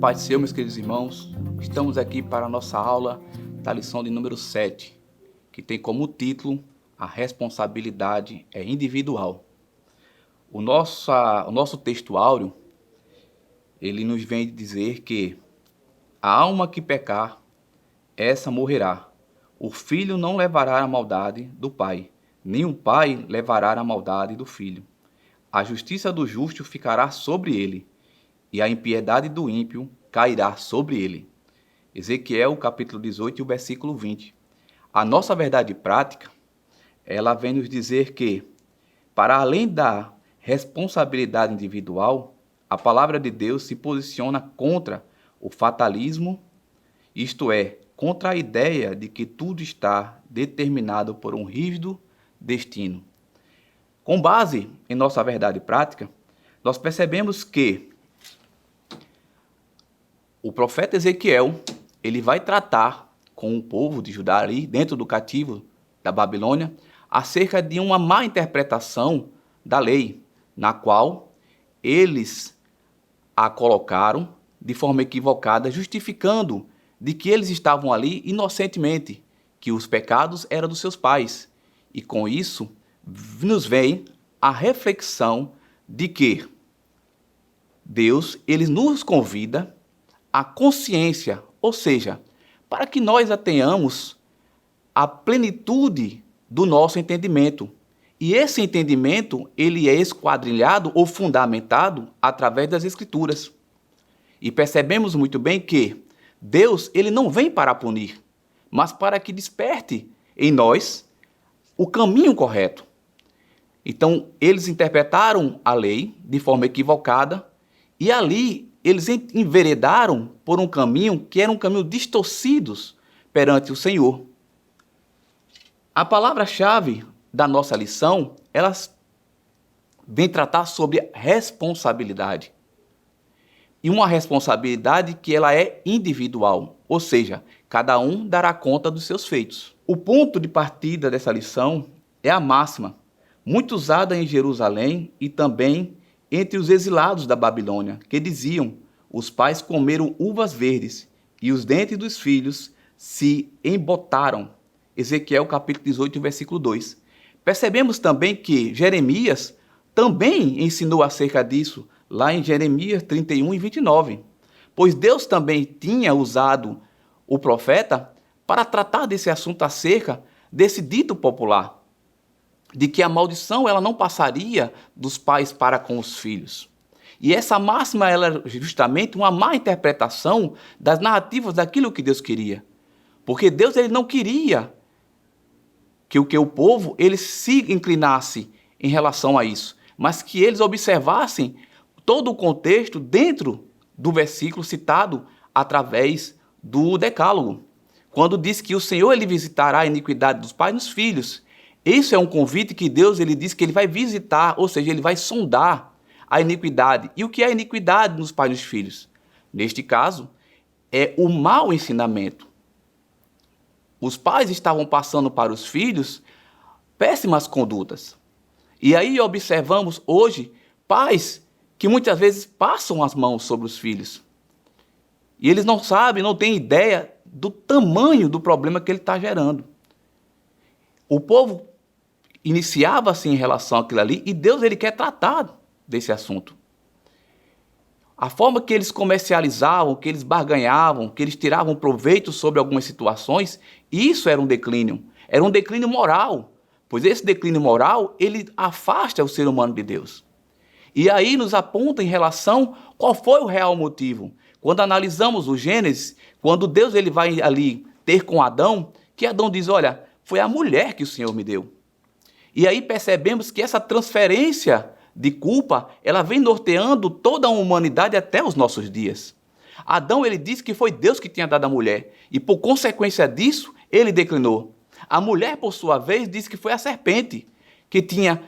paz do Senhor, meus queridos irmãos. Estamos aqui para a nossa aula da lição de número 7, que tem como título A responsabilidade é individual. O nosso texto áureo, ele nos vem dizer que a alma que pecar, essa morrerá. O filho não levará a maldade do pai, nem o pai levará a maldade do filho. A justiça do justo ficará sobre ele, e a impiedade do ímpio cairá sobre ele. Ezequiel, capítulo 18, o versículo 20. A nossa verdade prática, ela vem nos dizer que, para além da responsabilidade individual, a palavra de Deus se posiciona contra o fatalismo, isto é, contra a ideia de que tudo está determinado por um rígido destino. Com base em nossa verdade prática, nós percebemos que o profeta Ezequiel, ele vai tratar com o povo de Judá ali, dentro do cativo da Babilônia, acerca de uma má interpretação da lei, na qual eles a colocaram de forma equivocada, justificando de que eles estavam ali inocentemente, que os pecados eram dos seus pais. E com isso, nos vem a reflexão de que Deus, ele nos convida à consciência, ou seja, para que nós tenhamos a plenitude do nosso entendimento. E esse entendimento, ele é esquadrilhado ou fundamentado através das Escrituras. E percebemos muito bem que Deus, ele não vem para punir, mas para que desperte em nós o caminho correto. Então, eles interpretaram a lei de forma equivocada e ali eles enveredaram por um caminho que era um caminho distorcido perante o Senhor. A palavra-chave da nossa lição, ela vem tratar sobre responsabilidade. E uma responsabilidade que ela é individual, ou seja, cada um dará conta dos seus feitos. O ponto de partida dessa lição é a máxima, muito usada em Jerusalém e também entre os exilados da Babilônia, que diziam: os pais comeram uvas verdes e os dentes dos filhos se embotaram. Ezequiel capítulo 18, versículo 2. Percebemos também que Jeremias também ensinou acerca disso, lá em Jeremias 31 e 29. Pois Deus também tinha usado o profeta para tratar desse assunto acerca desse dito popular, de que a maldição ela não passaria dos pais para com os filhos. E essa máxima ela é justamente uma má interpretação das narrativas daquilo que Deus queria. Porque Deus ele não queria que o povo ele se inclinasse em relação a isso, mas que eles observassem todo o contexto dentro do versículo citado através do Decálogo, quando diz que o Senhor ele visitará a iniquidade dos pais nos filhos. Isso é um convite que Deus ele diz que ele vai visitar, ou seja, ele vai sondar a iniquidade. E o que é a iniquidade nos pais e nos filhos? Neste caso, é o mau ensinamento. Os pais estavam passando para os filhos péssimas condutas. E aí observamos hoje pais que muitas vezes passam as mãos sobre os filhos. E eles não sabem, não têm ideia do tamanho do problema que ele está gerando. O povo iniciava-se em relação àquilo ali e Deus ele quer tratar desse assunto. A forma que eles comercializavam, que eles barganhavam, que eles tiravam proveito sobre algumas situações, isso era um declínio moral, pois esse declínio moral, ele afasta o ser humano de Deus. E aí nos aponta em relação qual foi o real motivo. Quando analisamos o Gênesis, quando Deus ele vai ali ter com Adão, que Adão diz, olha, foi a mulher que o Senhor me deu. E aí percebemos que essa transferência de culpa, ela vem norteando toda a humanidade até os nossos dias. Adão, ele disse que foi Deus que tinha dado a mulher, e por consequência disso, ele declinou. A mulher, por sua vez, disse que foi a serpente que tinha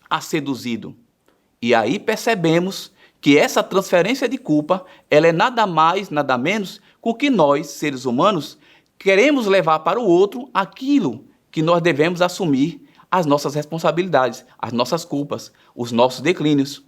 a seduzido. E aí percebemos que essa transferência de culpa, ela é nada mais, nada menos, com que nós, seres humanos, queremos levar para o outro aquilo que nós devemos assumir as nossas responsabilidades, as nossas culpas, os nossos declínios.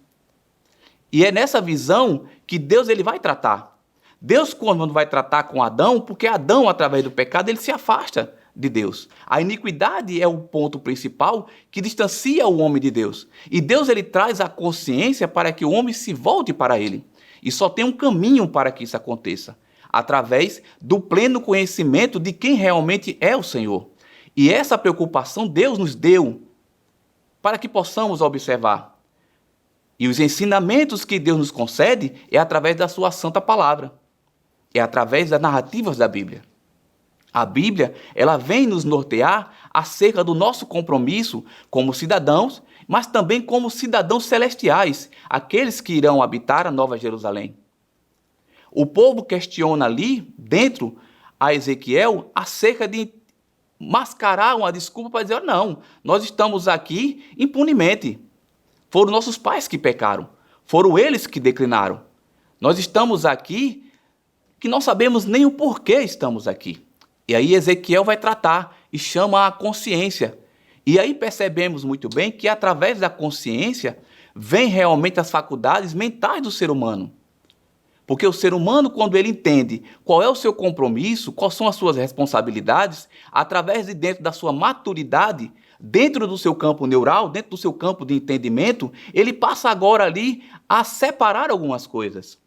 E é nessa visão que Deus ele vai tratar. Deus, quando vai tratar com Adão, porque Adão, através do pecado, ele se afasta de Deus. A iniquidade é o ponto principal que distancia o homem de Deus. E Deus ele traz a consciência para que o homem se volte para ele. E só tem um caminho para que isso aconteça, através do pleno conhecimento de quem realmente é o Senhor. E essa preocupação Deus nos deu para que possamos observar. E os ensinamentos que Deus nos concede é através da sua santa palavra. É através das narrativas da Bíblia. A Bíblia, ela vem nos nortear acerca do nosso compromisso como cidadãos, mas também como cidadãos celestiais, aqueles que irão habitar a Nova Jerusalém. O povo questiona ali, dentro a Ezequiel, acerca de mascarar uma desculpa para dizer, não, nós estamos aqui impunemente. Foram nossos pais que pecaram, foram eles que declinaram. Nós estamos aqui que não sabemos nem o porquê estamos aqui. E aí Ezequiel vai tratar e chama a consciência. E aí percebemos muito bem que através da consciência vem realmente as faculdades mentais do ser humano. Porque o ser humano, quando ele entende qual é o seu compromisso, quais são as suas responsabilidades, através de dentro da sua maturidade, dentro do seu campo neural, dentro do seu campo de entendimento, ele passa agora ali a separar algumas coisas.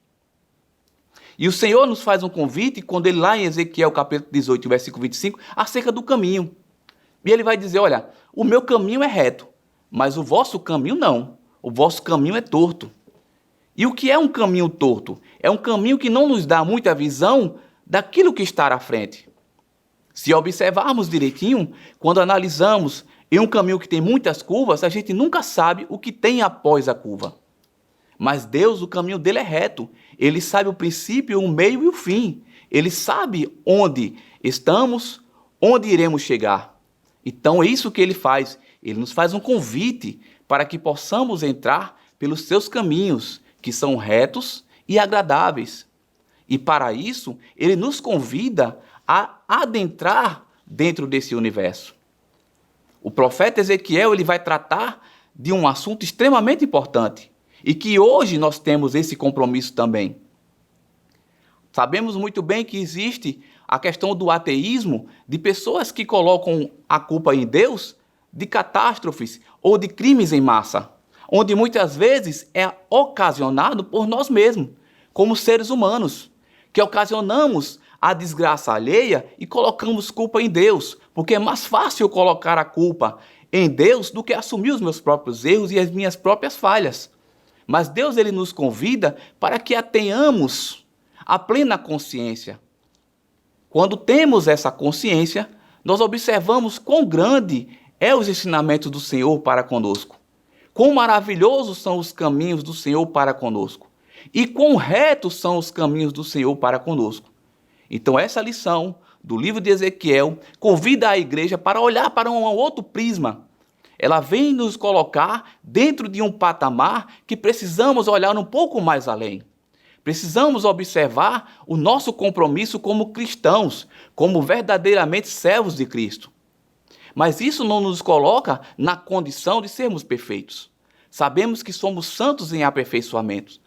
E o Senhor nos faz um convite, quando ele lá em Ezequiel capítulo 18, versículo 25, acerca do caminho. E ele vai dizer, olha, o meu caminho é reto, mas o vosso caminho não. O vosso caminho é torto. E o que é um caminho torto? É um caminho que não nos dá muita visão daquilo que está à frente. Se observarmos direitinho, quando analisamos em um caminho que tem muitas curvas, a gente nunca sabe o que tem após a curva. Mas Deus, o caminho dele é reto. Ele sabe o princípio, o meio e o fim. Ele sabe onde estamos, onde iremos chegar. Então é isso que ele faz. Ele nos faz um convite para que possamos entrar pelos seus caminhos, que são retos e agradáveis. E para isso, ele nos convida a adentrar dentro desse universo. O profeta Ezequiel ele vai tratar de um assunto extremamente importante e que hoje nós temos esse compromisso também. Sabemos muito bem que existe a questão do ateísmo, de pessoas que colocam a culpa em Deus de catástrofes ou de crimes em massa, onde muitas vezes é ocasionado por nós mesmos, como seres humanos, que ocasionamos a desgraça alheia e colocamos culpa em Deus, porque é mais fácil colocar a culpa em Deus do que assumir os meus próprios erros e as minhas próprias falhas. Mas Deus ele nos convida para que tenhamos a plena consciência. Quando temos essa consciência, nós observamos quão grande é os ensinamentos do Senhor para conosco. Quão maravilhosos são os caminhos do Senhor para conosco. E quão retos são os caminhos do Senhor para conosco. Então essa lição do livro de Ezequiel convida a igreja para olhar para um outro prisma. Ela vem nos colocar dentro de um patamar que precisamos olhar um pouco mais além. Precisamos observar o nosso compromisso como cristãos, como verdadeiramente servos de Cristo. Mas isso não nos coloca na condição de sermos perfeitos. Sabemos que somos santos em aperfeiçoamento.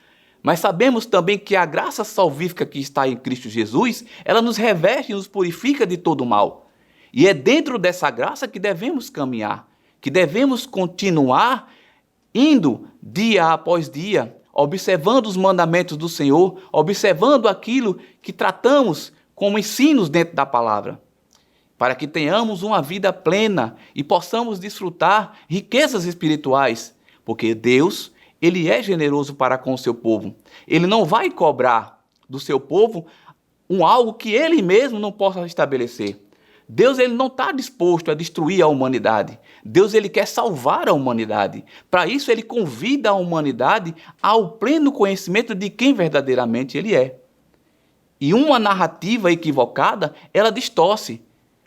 Mas sabemos também que a graça salvífica que está em Cristo Jesus, ela nos reveste e nos purifica de todo o mal. E é dentro dessa graça que devemos caminhar, que devemos continuar indo dia após dia, observando os mandamentos do Senhor, observando aquilo que tratamos como ensinos dentro da palavra, para que tenhamos uma vida plena e possamos desfrutar riquezas espirituais, porque Deus, ele é generoso para com o seu povo. Ele não vai cobrar do seu povo algo que ele mesmo não possa estabelecer. Deus ele não está disposto a destruir a humanidade. Deus ele quer salvar a humanidade. Para isso ele convida a humanidade ao pleno conhecimento de quem verdadeiramente ele é. E uma narrativa equivocada, ela distorce.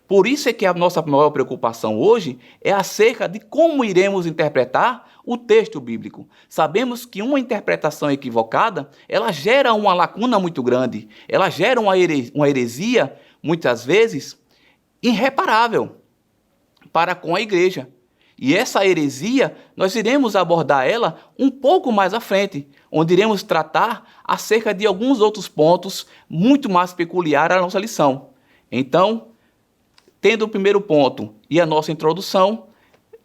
Por isso é que a nossa maior preocupação hoje é acerca de como iremos interpretar o texto bíblico. Sabemos que uma interpretação equivocada, ela gera uma lacuna muito grande. Ela gera uma heresia, muitas vezes, irreparável para com a igreja. E essa heresia, nós iremos abordar ela um pouco mais à frente, onde iremos tratar acerca de alguns outros pontos muito mais peculiares à nossa lição. Então, tendo o primeiro ponto e a nossa introdução,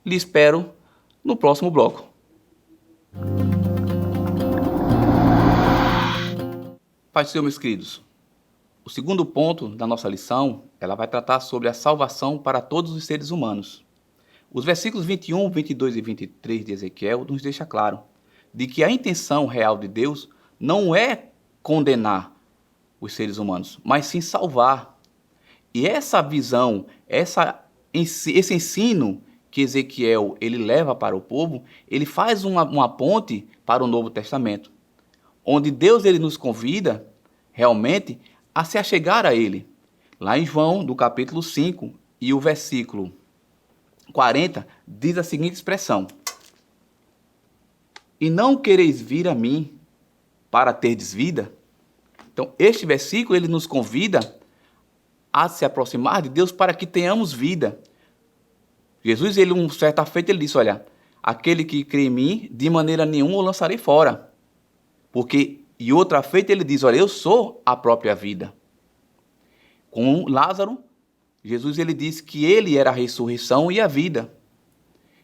lhe espero no próximo bloco. Pai do Senhor, meus queridos, o segundo ponto da nossa lição, ela vai tratar sobre a salvação para todos os seres humanos. Os versículos 21, 22 e 23 de Ezequiel nos deixa claro de que a intenção real de Deus não é condenar os seres humanos, mas sim salvar. E essa visão, esse ensino que Ezequiel ele leva para o povo, ele faz uma ponte para o Novo Testamento, onde Deus ele nos convida realmente a se achegar a Ele. Lá em João, do capítulo 5 e o versículo 40, diz a seguinte expressão: e não quereis vir a mim para terdes vida? Então, este versículo ele nos convida a se aproximar de Deus para que tenhamos vida. Jesus, certa feita, ele disse: olha, aquele que crê em mim, de maneira nenhuma o lançarei fora. E outra feita, ele diz: olha, eu sou a própria vida. Com Lázaro, Jesus ele disse que ele era a ressurreição e a vida.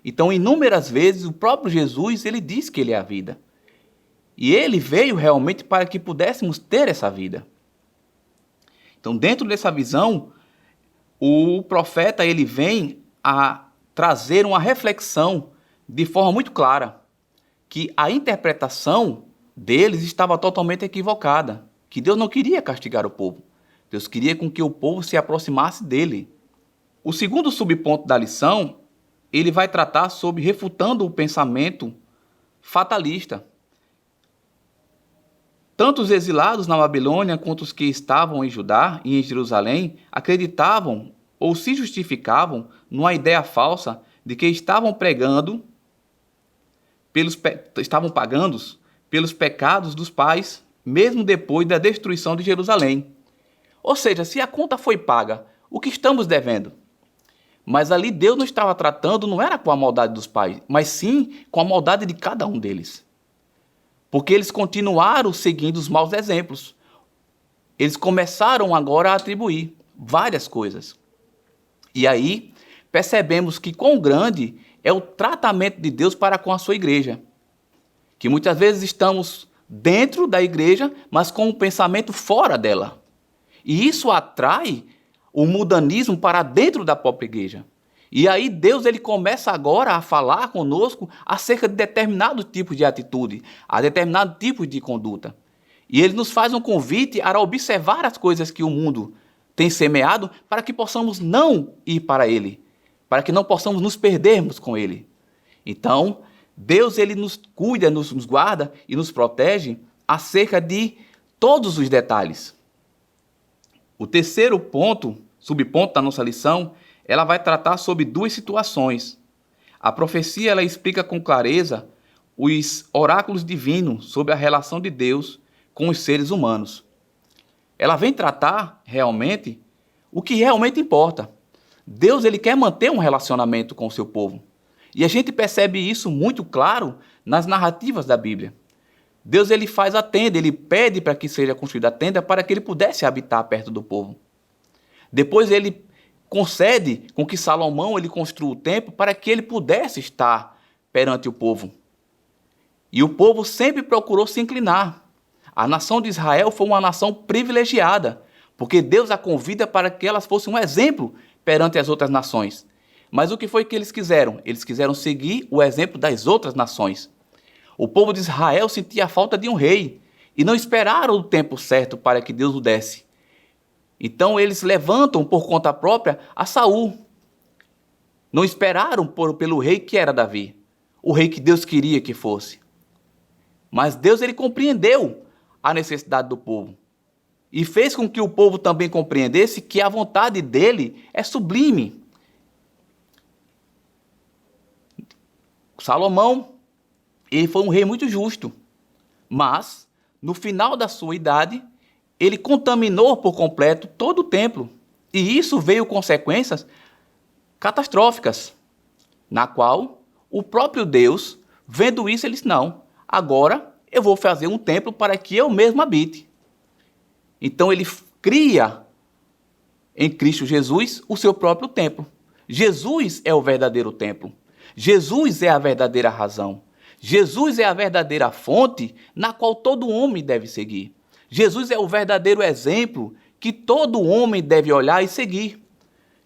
Então, inúmeras vezes, o próprio Jesus ele diz que ele é a vida. E ele veio realmente para que pudéssemos ter essa vida. Então, dentro dessa visão, o profeta ele vem a trazer uma reflexão de forma muito clara, que a interpretação deles estava totalmente equivocada, que Deus não queria castigar o povo. Deus queria com que o povo se aproximasse dele. O segundo subponto da lição, ele vai tratar sobre refutando o pensamento fatalista. Tanto os exilados na Babilônia quanto os que estavam em Judá e em Jerusalém acreditavam ou se justificavam numa ideia falsa de que estavam pagando pelos pecados dos pais, mesmo depois da destruição de Jerusalém. Ou seja, se a conta foi paga, o que estamos devendo? Mas ali Deus não estava tratando, não era com a maldade dos pais, mas sim com a maldade de cada um deles. Porque eles continuaram seguindo os maus exemplos. Eles começaram agora a atribuir várias coisas. E aí percebemos que quão grande é o tratamento de Deus para com a sua igreja. Que muitas vezes estamos dentro da igreja, mas com o pensamento fora dela. E isso atrai o mundanismo para dentro da própria igreja. E aí Deus ele começa agora a falar conosco acerca de determinado tipo de atitude, a determinado tipo de conduta. E ele nos faz um convite a observar as coisas que o mundo tem semeado para que possamos não ir para ele, para que não possamos nos perdermos com ele. Então, Deus ele nos cuida, nos guarda e nos protege acerca de todos os detalhes. O terceiro subponto da nossa lição, ela vai tratar sobre duas situações. A profecia ela explica com clareza os oráculos divinos sobre a relação de Deus com os seres humanos. Ela vem tratar realmente o que realmente importa. Deus ele quer manter um relacionamento com o seu povo. E a gente percebe isso muito claro nas narrativas da Bíblia. Deus ele faz a tenda, ele pede para que seja construída a tenda para que ele pudesse habitar perto do povo. Depois ele concede com que Salomão ele construa o templo para que ele pudesse estar perante o povo. E o povo sempre procurou se inclinar. A nação de Israel foi uma nação privilegiada, porque Deus a convida para que elas fossem um exemplo perante as outras nações. Mas o que foi que eles quiseram? Eles quiseram seguir o exemplo das outras nações. O povo de Israel sentia a falta de um rei e não esperaram o tempo certo para que Deus o desse. Então eles levantam por conta própria a Saul. Não esperaram pelo rei que era Davi, o rei que Deus queria que fosse. Mas Deus ele compreendeu a necessidade do povo e fez com que o povo também compreendesse que a vontade dele é sublime. Salomão, ele foi um rei muito justo, mas no final da sua idade, ele contaminou por completo todo o templo. E isso veio consequências catastróficas. na qual o próprio Deus, vendo isso, ele disse, não, agora eu vou fazer um templo para que eu mesmo habite. Então ele cria em Cristo Jesus o seu próprio templo. Jesus é o verdadeiro templo. Jesus é a verdadeira razão. Jesus é a verdadeira fonte na qual todo homem deve seguir. Jesus é o verdadeiro exemplo que todo homem deve olhar e seguir.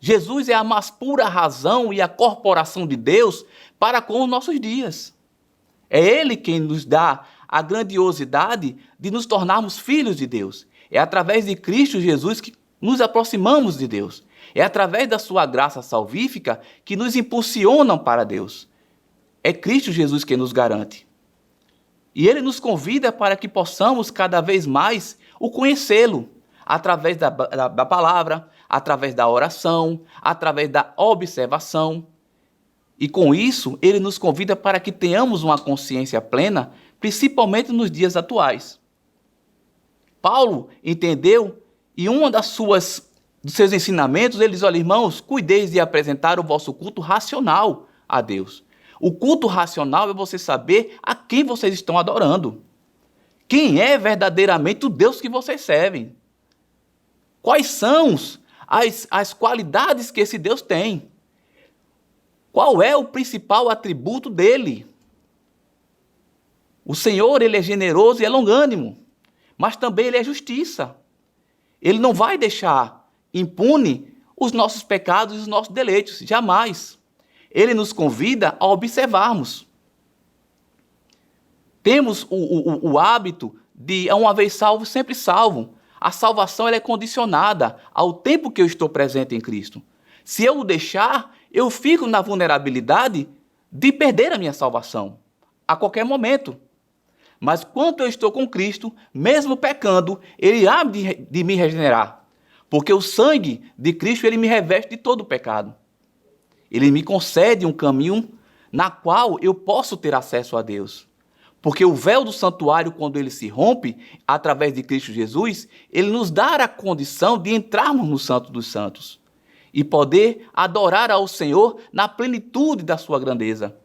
Jesus é a mais pura razão e a corporação de Deus para com os nossos dias. É Ele quem nos dá a grandiosidade de nos tornarmos filhos de Deus. É através de Cristo Jesus que nos aproximamos de Deus. É através da sua graça salvífica que nos impulsionam para Deus. É Cristo Jesus quem nos garante. E Ele nos convida para que possamos cada vez mais o conhecê-lo, através da palavra, através da oração, através da observação. E com isso, Ele nos convida para que tenhamos uma consciência plena, principalmente nos dias atuais. Paulo entendeu e dos seus ensinamentos, ele diz, olha, irmãos, cuideis de apresentar o vosso culto racional a Deus. O culto racional é você saber a quem vocês estão adorando. Quem é verdadeiramente o Deus que vocês servem? Quais são as qualidades que esse Deus tem? Qual é o principal atributo dele? O Senhor, ele é generoso e é longânimo, mas também ele é justiça. Ele não vai deixar impune os nossos pecados e os nossos deleitos, jamais. Ele nos convida a observarmos. Temos o hábito de, uma vez salvo, sempre salvo. A salvação ela é condicionada ao tempo que eu estou presente em Cristo. Se eu o deixar, eu fico na vulnerabilidade de perder a minha salvação a qualquer momento. Mas quando eu estou com Cristo, mesmo pecando, Ele há de me regenerar. Porque o sangue de Cristo ele me reveste de todo o pecado. Ele me concede um caminho na qual eu posso ter acesso a Deus. Porque o véu do santuário, quando ele se rompe, através de Cristo Jesus, ele nos dá a condição de entrarmos no Santo dos Santos e poder adorar ao Senhor na plenitude da sua grandeza.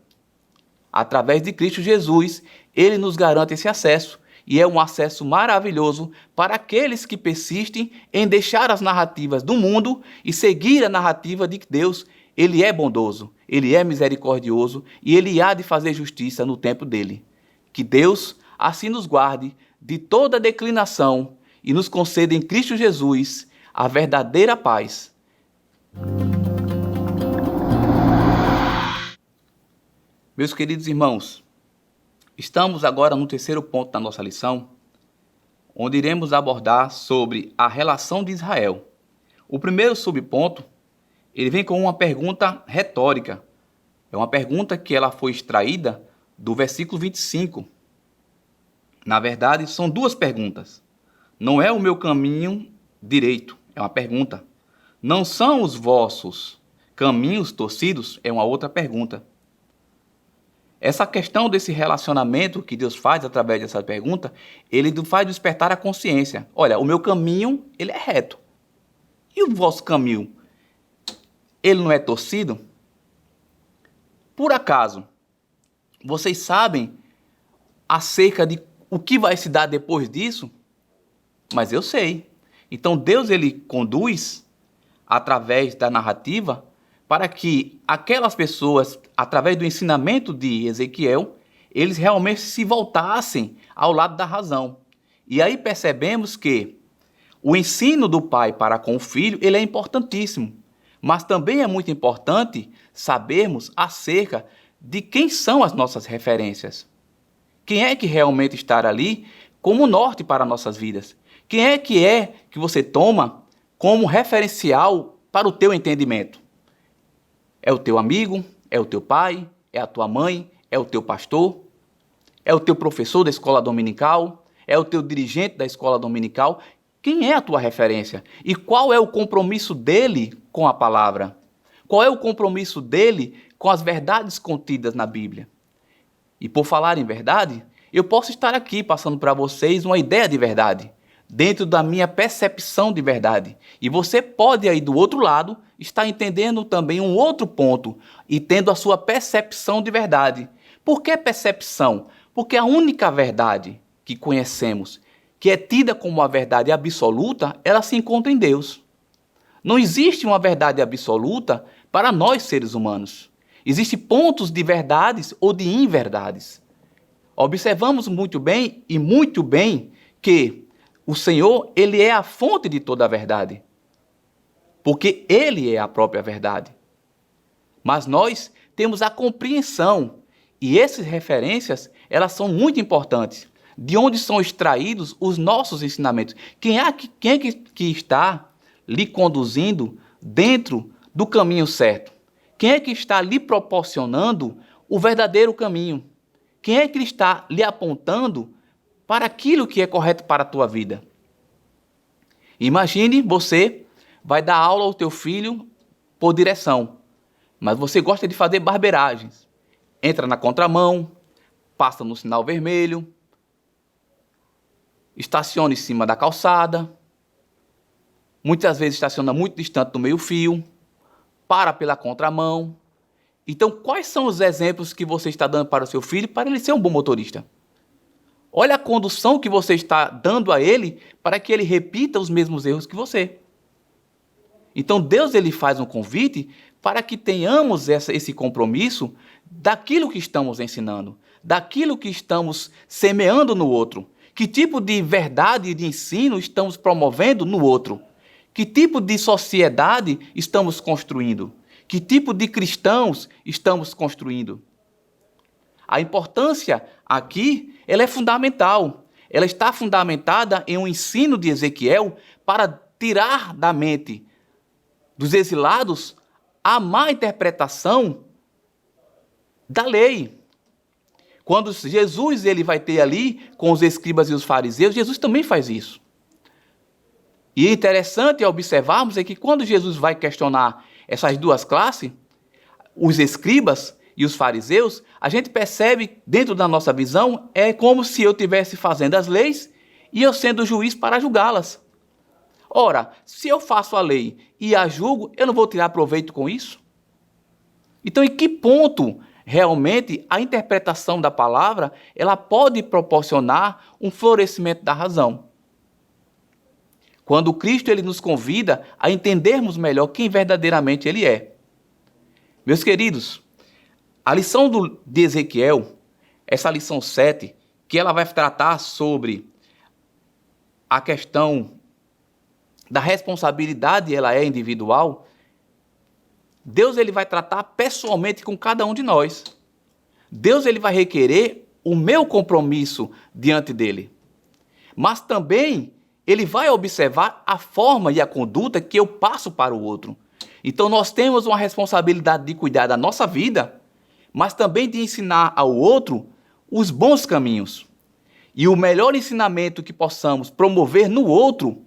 Através de Cristo Jesus, ele nos garante esse acesso. E é um acesso maravilhoso para aqueles que persistem em deixar as narrativas do mundo e seguir a narrativa de que Deus, ele é bondoso, ele é misericordioso e ele há de fazer justiça no tempo dele. Que Deus assim nos guarde de toda declinação e nos conceda em Cristo Jesus a verdadeira paz. Meus queridos irmãos, estamos agora no terceiro ponto da nossa lição, onde iremos abordar sobre a relação de Israel. O primeiro subponto, ele vem com uma pergunta retórica. É uma pergunta que ela foi extraída do versículo 25. Na verdade, são duas perguntas. Não é o meu caminho direito, é uma pergunta. Não são os vossos caminhos torcidos, é uma outra pergunta. Essa questão desse relacionamento que Deus faz através dessa pergunta, ele faz despertar a consciência. Olha, o meu caminho, ele é reto. E o vosso caminho, ele não é torcido? Por acaso, vocês sabem acerca de o que vai se dar depois disso? Mas eu sei. Então Deus, ele conduz através da narrativa para que aquelas pessoas, através do ensinamento de Ezequiel, eles realmente se voltassem ao lado da razão. E aí percebemos que o ensino do pai para com o filho, ele é importantíssimo. Mas também é muito importante sabermos acerca de quem são as nossas referências. Quem é que realmente está ali como norte para nossas vidas? Quem é que você toma como referencial para o teu entendimento? É o teu amigo? É o teu pai? É a tua mãe? É o teu pastor? É o teu professor da escola dominical? É o teu dirigente da escola dominical? Quem é a tua referência? E qual é o compromisso dele com a palavra? Qual é o compromisso dele com as verdades contidas na Bíblia? E por falar em verdade, eu posso estar aqui passando para vocês uma ideia de verdade, dentro da minha percepção de verdade. E você pode aí do outro lado estar entendendo também um outro ponto e tendo a sua percepção de verdade. Por que percepção? Porque a única verdade que conhecemos, que é tida como a verdade absoluta, ela se encontra em Deus. Não existe uma verdade absoluta para nós seres humanos. Existem pontos de verdades ou de inverdades. Observamos muito bem que o Senhor, ele é a fonte de toda a verdade. Porque ele é a própria verdade. Mas nós temos a compreensão, e essas referências, elas são muito importantes. De onde são extraídos os nossos ensinamentos? Quem é que está lhe conduzindo dentro do caminho certo? Quem é que está lhe proporcionando o verdadeiro caminho? Quem é que está lhe apontando para aquilo que é correto para a tua vida? Imagine você vai dar aula ao teu filho por direção, mas você gosta de fazer barbeiragens. Entra na contramão, passa no sinal vermelho, estaciona em cima da calçada, muitas vezes estaciona muito distante do meio-fio, para pela contramão. Então, quais são os exemplos que você está dando para o seu filho para ele ser um bom motorista? Olha a condução que você está dando a ele para que ele repita os mesmos erros que você. Então, Deus ele faz um convite para que tenhamos esse compromisso daquilo que estamos ensinando, daquilo que estamos semeando no outro. Que tipo de verdade e de ensino estamos promovendo no outro? Que tipo de sociedade estamos construindo? Que tipo de cristãos estamos construindo? A importância aqui, ela é fundamental. Ela está fundamentada em um ensino de Ezequiel para tirar da mente dos exilados a má interpretação da lei. Quando Jesus ele vai ter ali com os escribas e os fariseus, Jesus também faz isso. E interessante observarmos é que quando Jesus vai questionar essas duas classes, os escribas e os fariseus, a gente percebe dentro da nossa visão, é como se eu estivesse fazendo as leis e eu sendo juiz para julgá-las. Ora, se eu faço a lei e a julgo, eu não vou tirar proveito com isso? Então, em que ponto realmente a interpretação da palavra ela pode proporcionar um florescimento da razão? Quando Cristo ele nos convida a entendermos melhor quem verdadeiramente ele é. Meus queridos, a lição de Ezequiel, essa lição 7, que ela vai tratar sobre a questão da responsabilidade, ela é individual, Deus ele vai tratar pessoalmente com cada um de nós. Deus ele vai requerer o meu compromisso diante dele. Mas também ele vai observar a forma e a conduta que eu passo para o outro. Então nós temos uma responsabilidade de cuidar da nossa vida, mas também de ensinar ao outro os bons caminhos. E o melhor ensinamento que possamos promover no outro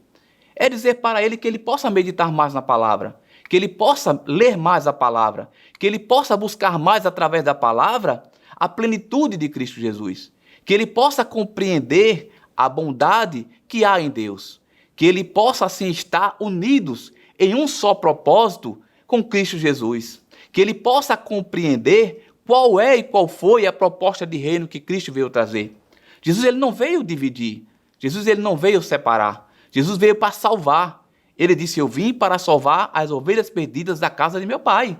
é dizer para ele que ele possa meditar mais na palavra, que ele possa ler mais a palavra, que ele possa buscar mais através da palavra a plenitude de Cristo Jesus, que ele possa compreender a bondade que há em Deus, que ele possa assim estar unidos em um só propósito com Cristo Jesus, que ele possa compreender qual é e qual foi a proposta de reino que Cristo veio trazer. Jesus ele não veio dividir, Jesus ele não veio separar, Jesus veio para salvar. Ele disse, eu vim para salvar as ovelhas perdidas da casa de meu pai.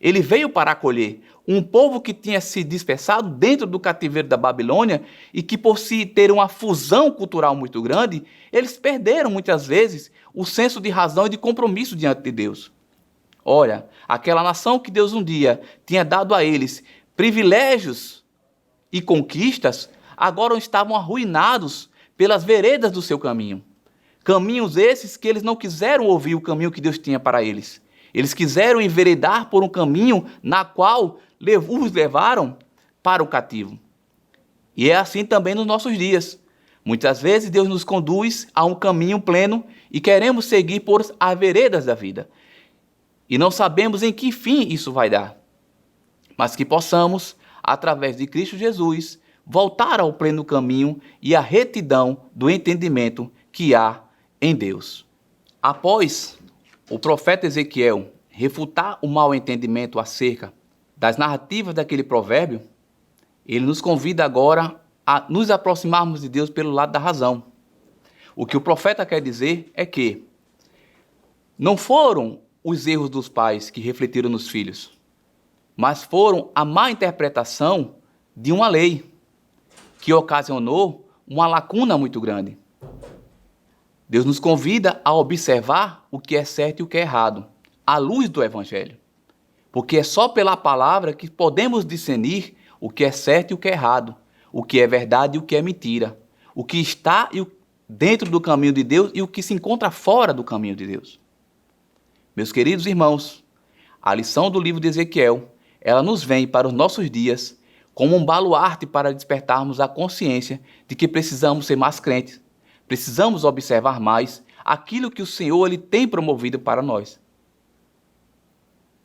Ele veio para acolher um povo que tinha se dispersado dentro do cativeiro da Babilônia e que, por se ter uma fusão cultural muito grande, eles perderam muitas vezes o senso de razão e de compromisso diante de Deus. Olha, aquela nação que Deus um dia tinha dado a eles privilégios e conquistas, agora estavam arruinados pelas veredas do seu caminho. Caminhos esses que eles não quiseram ouvir o caminho que Deus tinha para eles. Eles quiseram enveredar por um caminho na qual os levaram para o cativo. E é assim também nos nossos dias. Muitas vezes Deus nos conduz a um caminho pleno e queremos seguir por as veredas da vida. E não sabemos em que fim isso vai dar. Mas que possamos, através de Cristo Jesus, voltar ao pleno caminho e à retidão do entendimento que há em Deus. Após o profeta Ezequiel refutar o mau entendimento acerca das narrativas daquele provérbio, ele nos convida agora a nos aproximarmos de Deus pelo lado da razão. O que o profeta quer dizer é que não foram os erros dos pais que refletiram nos filhos, mas foram a má interpretação de uma lei que ocasionou uma lacuna muito grande. Deus nos convida a observar o que é certo e o que é errado, à luz do Evangelho. Porque é só pela palavra que podemos discernir o que é certo e o que é errado, o que é verdade e o que é mentira, o que está dentro do caminho de Deus e o que se encontra fora do caminho de Deus. Meus queridos irmãos, a lição do livro de Ezequiel, ela nos vem para os nossos dias como um baluarte para despertarmos a consciência de que precisamos ser mais crentes, precisamos observar mais aquilo que o Senhor ele tem promovido para nós.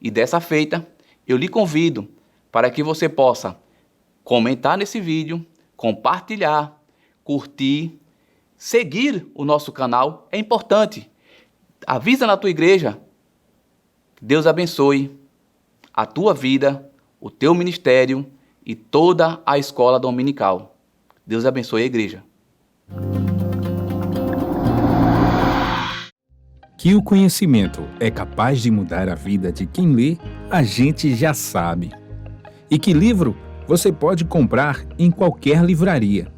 E dessa feita, eu lhe convido para que você possa comentar nesse vídeo, compartilhar, curtir, seguir o nosso canal, é importante. Avisa na tua igreja. Deus abençoe a tua vida, o teu ministério e toda a escola dominical. Deus abençoe a igreja. Que o conhecimento é capaz de mudar a vida de quem lê, a gente já sabe. E que livro você pode comprar em qualquer livraria.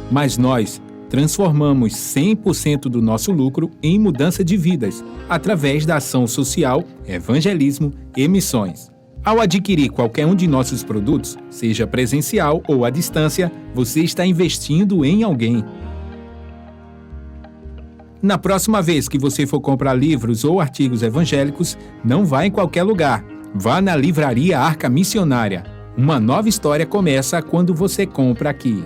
Mas nós transformamos 100% do nosso lucro em mudança de vidas, através da ação social, evangelismo e missões. Ao adquirir qualquer um de nossos produtos, seja presencial ou à distância, você está investindo em alguém. Na próxima vez que você for comprar livros ou artigos evangélicos, não vá em qualquer lugar. Vá na Livraria Arca Missionária. Uma nova história começa quando você compra aqui.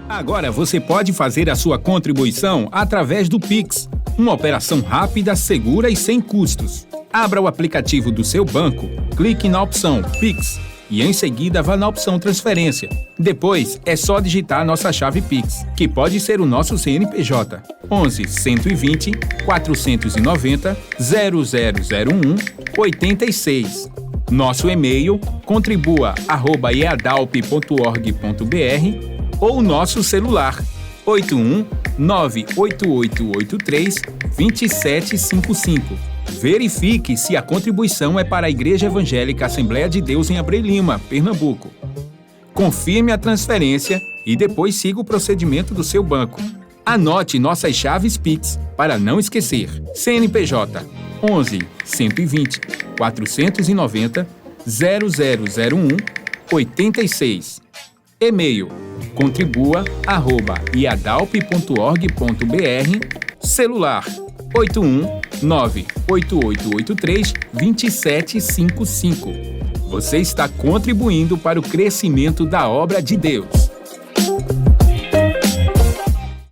Agora você pode fazer a sua contribuição através do Pix, uma operação rápida, segura e sem custos. Abra o aplicativo do seu banco, clique na opção Pix e em seguida vá na opção Transferência. Depois é só digitar nossa chave Pix, que pode ser o nosso CNPJ 11 120 490 0001 86. Nosso e-mail contribua@eadalp.org.br ou nosso celular 81 98883 2755. Verifique se a contribuição é para a Igreja Evangélica Assembleia de Deus em Abreu Lima, Pernambuco. Confirme a transferência e depois siga o procedimento do seu banco. Anote nossas chaves Pix para não esquecer. CNPJ 11 120 490 0001 86. E-mail contribua@iadalp.org.br. Celular 81 98883 2755. Você está contribuindo para o crescimento da obra de Deus.